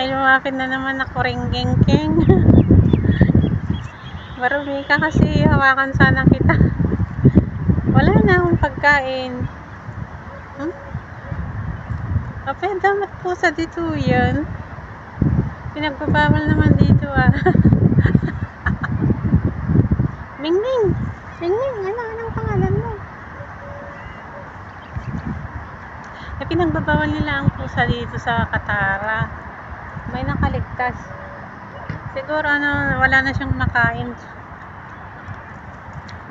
may lumapit na naman na kuringgengkeng. Marumi ka kasi, hawakan sana kita. Wala na akong pagkain. Apay, damat po sa dito yan. Pinagbabawal naman dito Mingning! Mingning! Anong pangalan mo? Pinagbabawal nila ang pusa dito sa Katara. May nakaligtas. Siguro wala na siyang makain.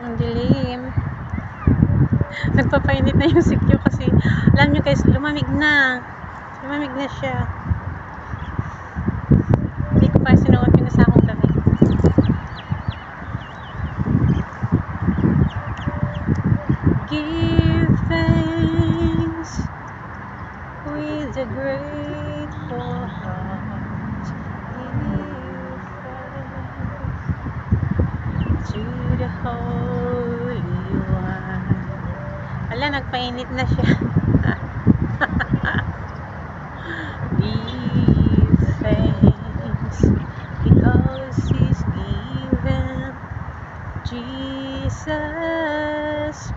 Ang dilim. Nagpapainit na yung sikyo kasi alam nyo guys, lumamig na siya. Hindi ko pa sinuot yung isa akong damit. Give thanks with a grateful heart. Give thanks to the Holy One. Ala, nagpainit na siya. Give thanks because He's given Jesus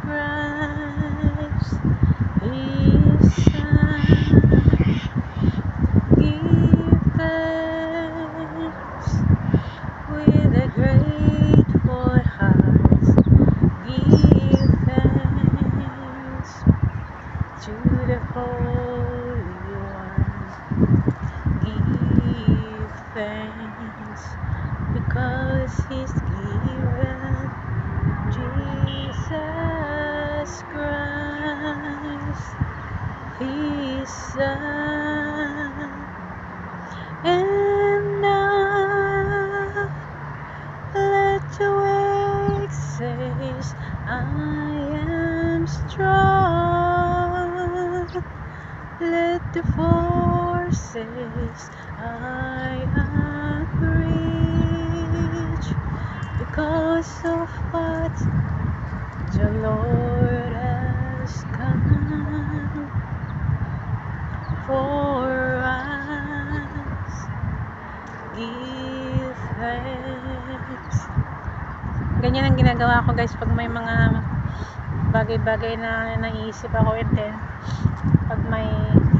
Christ, His Son. Give thanks with a grateful heart. Give thanks to the Holy One. Give thanks because He's given Jesus Christ, His Son. And now let the weak says, I am strong. Let the forces I am rich because of what the Lord has come for us. Give thanks. Ganyan ang ginagawa ko guys pag may mga bagay-bagay na naisip ako, and then pag may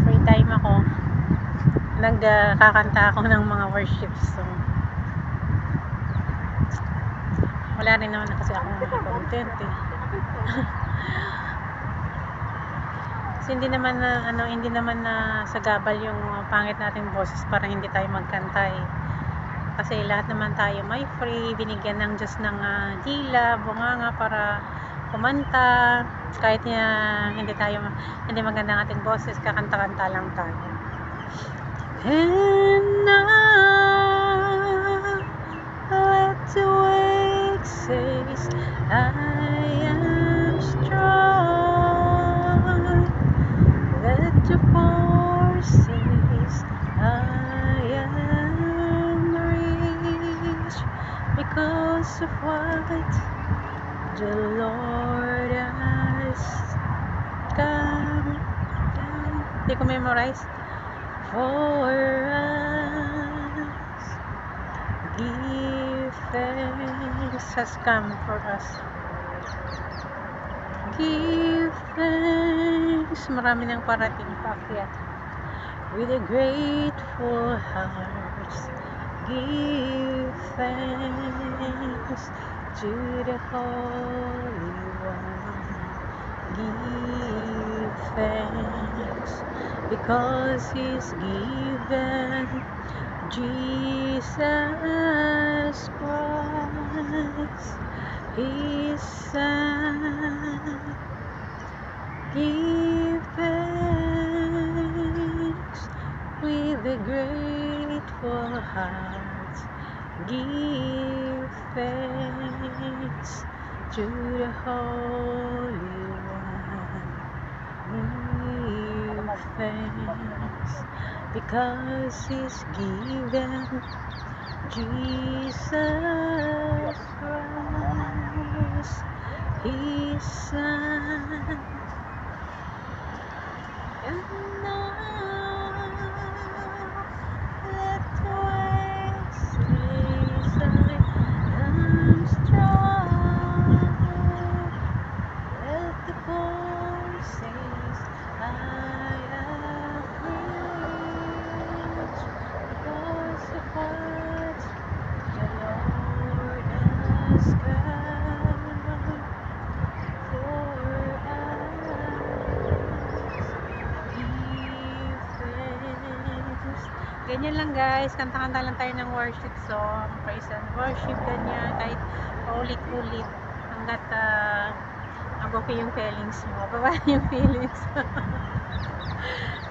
free time ako, nagkakanta ako ng mga worship song. Wala rin naman kasi akong content kasi hindi naman na sagabal yung pangit nating boses para hindi tayo magkanta kasi lahat naman tayo may free, binigyan ng Diyos ng dila, bunganga para kumanta. Kahit hindi maganda ang ating boses, kakanta-kanta lang tayo. And now let the weak says, I am strong. Let the poor says, I am rich because of what the Lord has come. Hindi ko memorize. For us, give thanks has come for us. Give thanks. Marami nang parating paakyat. With a grateful heart, give thanks to the Holy One. Give thanks because He's given Jesus Christ, His Son. Give thanks with a grateful heart. Give thanks to the Holy One. Give thanks because He's given Jesus Christ, His Son. And now ganyan lang guys, kanta-kanta lang tayo ng worship song, praise and worship, ganyan, kahit paulit-ulit hanggat okay yung feelings mo, baba yung feelings.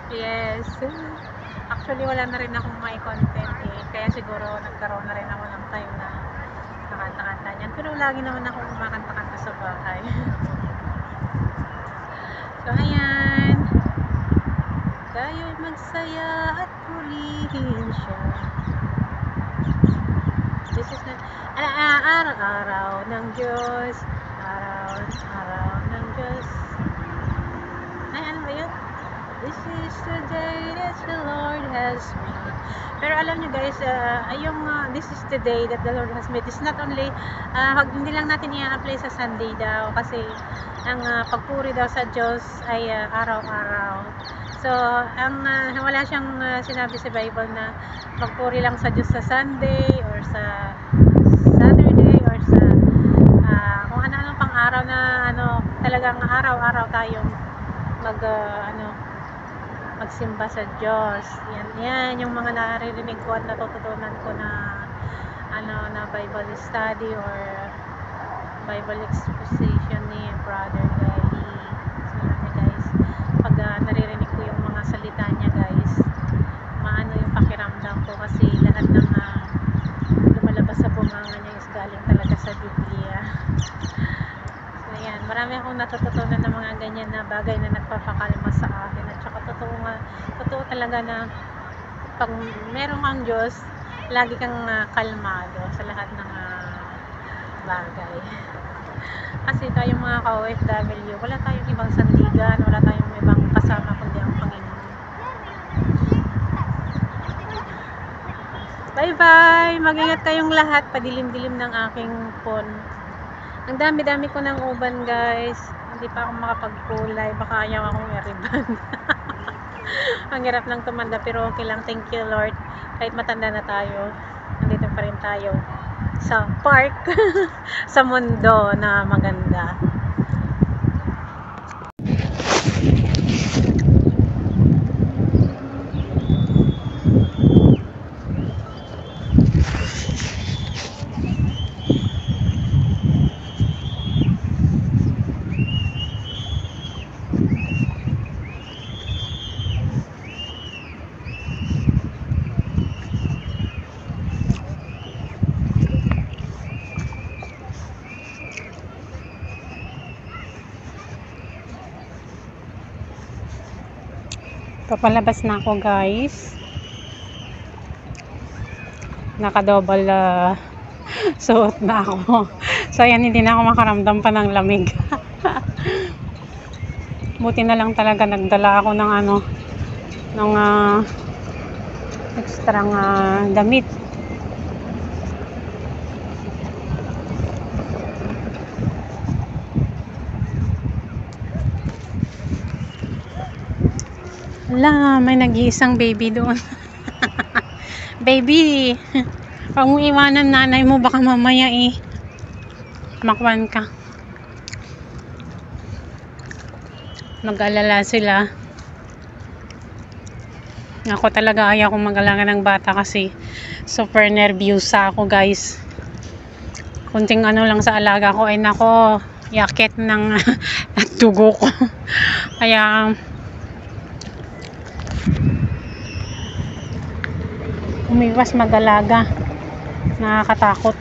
Yes, actually wala na rin akong may content kaya siguro nagkaroon na rin ako ng time na nakanta-kanta niyan, pero lagi naman ako kumakanta-kanta sa bahay. So ayan, tayo'y magsaya at purihin siya. This is the araw-araw ng Diyos, araw-araw ng Diyos. Ay, ano ba yun? This is the day that the Lord has made. Pero alam nyo guys, this is the day that the Lord has made. It's not only, hindi lang natin i-apply sa Sunday daw. Kasi ang pagpuri daw sa Diyos ay araw-araw. So, wala siyang sinabi sa Bible na magpuri lang sa Diyos sa Sunday or sa Saturday or sa kung ano-anong pang araw na talagang araw-araw tayong magsimba sa Diyos. Yan yung mga naririnig ko at natututunan ko na na Bible study or Bible exposition ni Brother Guy. So guys, pag naririnig ko yung mga salita niya guys, maano yung pakiramdam ko kasi lahat ng lumalabas sa bunganga niya is galing talaga sa Biblia. So yan, marami akong natututunan ng mga ganyan na bagay na nagpapakalma sa akin at saka totoo talaga na pag meron kang Diyos, lagi kang kalmado sa lahat ng bagay. Kasi tayong mga ka-OFW, wala tayong ibang sandigan, wala tayong ibang kasama kundi ang Panginoon. Bye bye! Mag-ingat kayong lahat. Padilim-dilim ng aking phone. Ang dami-dami ko ng uban guys. Hindi pa ako makapagkulay. Baka ayaw akong i-ribbon. Ang hirap lang tumanda pero okay lang. Thank you Lord. Kahit matanda na tayo, nandito pa rin tayo sa park sa mundo na maganda. Papalabas na ako guys. Naka-double suot na ako. So ayan, hindi na ako makaramdam pa ng lamig. Buti na lang talaga nagdala ako ng ng extrang damit. Wala, may nag-iisang baby doon. Baby, huwag mo iwanan nanay mo, baka mamaya makwan ka. Mag-alala sila. Ako talaga ayaw kong mag-alaga ng bata kasi super nervyosa ako guys. Kunting lang sa alaga ko ay nako, yakit ng dugo ko. Kaya umiwas mag-alaga, nakakatakot.